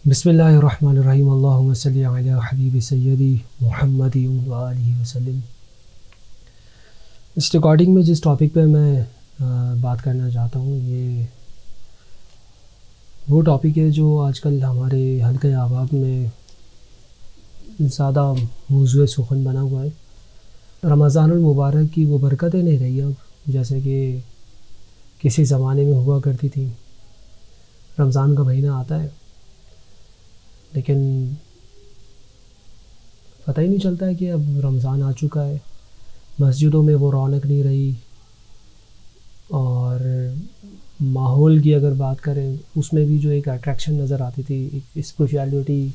بسم اللہ الرحمن الرحیم، اللہم صلی علی حبیب سیدی محمد وآلہ وسلم۔ اس ریکارڈنگ میں جس ٹاپک پہ میں بات کرنا چاہتا ہوں، یہ وہ ٹاپک ہے جو آج کل ہمارے حلقۂ احباب میں زیادہ موضوع سخن بنا ہوا ہے۔ رمضان المبارک کی وہ برکتیں نہیں رہی اب جیسے کہ کسی زمانے میں ہوا کرتی تھی۔ رمضان کا مہینہ آتا ہے لیکن پتہ ہی نہیں چلتا ہے کہ اب رمضان آ چکا ہے۔ مسجدوں میں وہ رونق نہیں رہی، اور ماحول کی اگر بات کریں اس میں بھی جو ایک اٹریکشن نظر آتی تھی، ایک اسپریچولیٹی،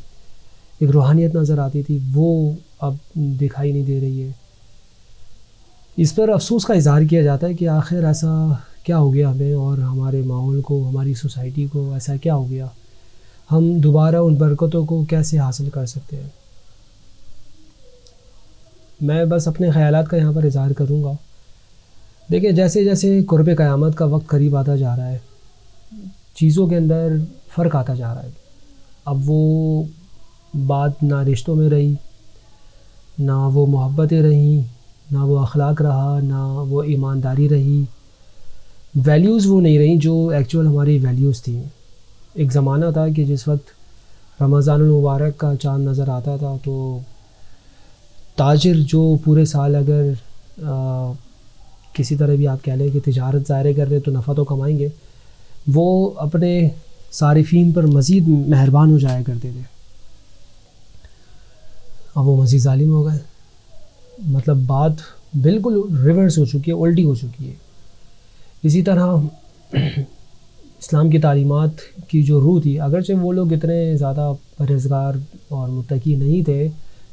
ایک روحانیت نظر آتی تھی، وہ اب دکھائی نہیں دے رہی ہے۔ اس پر افسوس کا اظہار کیا جاتا ہے کہ آخر ایسا کیا ہو گیا ہمیں اور ہمارے ماحول کو، ہماری سوسائٹی کو، ایسا کیا ہو گیا؟ ہم دوبارہ ان برکتوں کو کیسے حاصل کر سکتے ہیں؟ میں بس اپنے خیالات کا یہاں پر اظہار کروں گا۔ دیکھیں، جیسے جیسے قرب قیامت کا وقت قریب آتا جا رہا ہے، چیزوں کے اندر فرق آتا جا رہا ہے۔ اب وہ بات نہ رشتوں میں رہی، نہ وہ محبتیں رہیں، نہ وہ اخلاق رہا، نہ وہ ایمانداری رہی۔ ویلیوز وہ نہیں رہیں جو ایکچول ہماری ویلیوز تھیں۔ ایک زمانہ تھا کہ جس وقت رمضان المبارک کا چاند نظر آتا تھا تو تاجر جو پورے سال اگر کسی طرح بھی آپ کہہ لیں کہ تجارت ظاہر کر رہے تو نفع تو کمائیں گے، وہ اپنے صارفین پر مزید مہربان ہو جایا کرتے تھے۔ اب وہ مزید ظالم ہو گئے، مطلب بات بالکل ریورس ہو چکی ہے، الٹی ہو چکی ہے۔ اسی طرح اسلام کی تعلیمات کی جو روح تھی، اگرچہ وہ لوگ اتنے زیادہ پرہیزگار اور متقی نہیں تھے،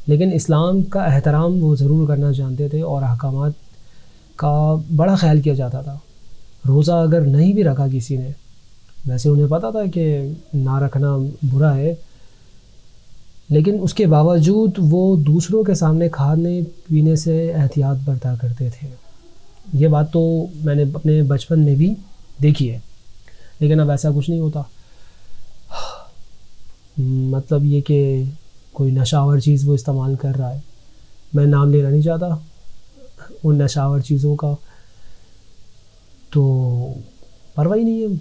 لیکن اسلام کا احترام وہ ضرور کرنا جانتے تھے اور احکامات کا بڑا خیال کیا جاتا تھا۔ روزہ اگر نہیں بھی رکھا کسی نے، ویسے انہیں پتہ تھا کہ نہ رکھنا برا ہے، لیکن اس کے باوجود وہ دوسروں کے سامنے کھانے پینے سے احتیاط برتا کرتے تھے۔ یہ بات تو میں نے اپنے بچپن میں بھی دیکھی ہے، لیکن اب ایسا کچھ نہیں ہوتا۔ مطلب یہ کہ کوئی نشہ آور چیز وہ استعمال کر رہا ہے، میں نام لینا نہیں چاہتا ان نشہ آور چیزوں کا، تو پرواہ ہی نہیں ہے۔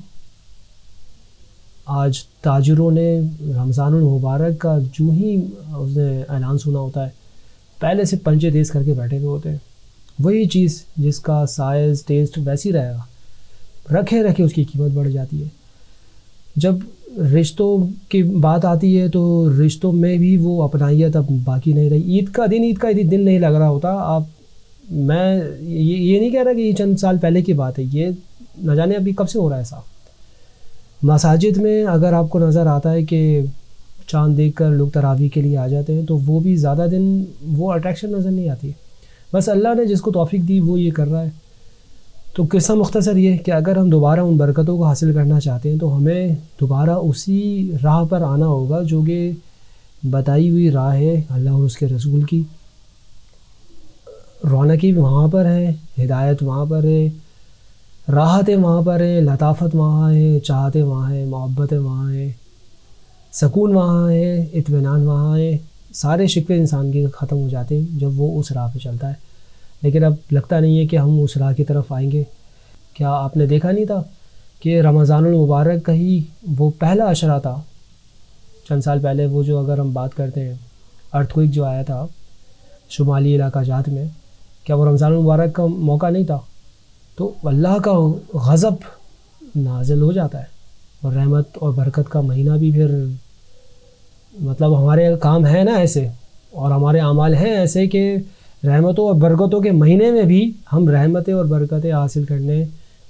آج تاجروں نے رمضان المبارک کا جو ہی اس نے اعلان سنا ہوتا ہے، پہلے سے پنجے تیز کر کے بیٹھے ہوئے ہوتے ہیں۔ وہی چیز جس کا سائز ٹیسٹ ویسی رہے گا، رکھے رکھے اس کی قیمت بڑھ جاتی ہے۔ جب رشتوں کی بات آتی ہے تو رشتوں میں بھی وہ اپنائیت اب باقی نہیں رہی۔ عید کا دن نہیں لگ رہا ہوتا۔ میں یہ نہیں کہہ رہا کہ یہ چند سال پہلے کی بات ہے، یہ نہ جانے ابھی کب سے ہو رہا ہے ایسا۔ مساجد میں اگر آپ کو نظر آتا ہے کہ چاند دیکھ کر لوگ تراویح کے لیے آ جاتے ہیں، تو وہ بھی زیادہ دن وہ اٹریکشن نظر نہیں آتی۔ بس اللہ نے جس کو توفیق دی وہ یہ کر رہا ہے۔ تو قصہ مختصر یہ کہ اگر ہم دوبارہ ان برکتوں کو حاصل کرنا چاہتے ہیں تو ہمیں دوبارہ اسی راہ پر آنا ہوگا جو کہ بتائی ہوئی راہ ہے اللہ اور اس کے رسول کی۔ رونقیں وہاں پر ہیں، ہدایت وہاں پر ہے، راحتیں وہاں پر ہیں، لطافت وہاں ہے، چاہتیں وہاں ہیں، محبتیں وہاں ہیں، سکون وہاں ہے، اطمینان وہاں ہے۔ سارے شکوے انسان کے ختم ہو جاتے ہیں جب وہ اس راہ پہ چلتا ہے، لیکن اب لگتا نہیں ہے کہ ہم اس راہ کی طرف آئیں گے۔ کیا آپ نے دیکھا نہیں تھا کہ رمضان المبارک کا ہی وہ پہلا عشرہ تھا چند سال پہلے، وہ جو اگر ہم بات کرتے ہیں ارتھکوئک جو آیا تھا شمالی علاقہ جات میں، کیا وہ رمضان المبارک کا موقع نہیں تھا؟ تو اللہ کا غضب نازل ہو جاتا ہے، اور رحمت اور برکت کا مہینہ بھی پھر مطلب ہمارے کام ہیں نا ایسے، اور ہمارے اعمال ہیں ایسے کہ رحمتوں اور برکتوں کے مہینے میں بھی ہم رحمتیں اور برکتیں حاصل کرنے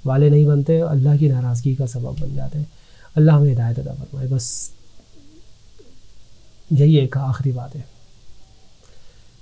والے نہیں بنتے، اللہ کی ناراضگی کا سبب بن جاتے ہیں۔ اللہ ہمیں ہدایت عطا فرمائے۔ بس یہی ایک آخری بات ہے۔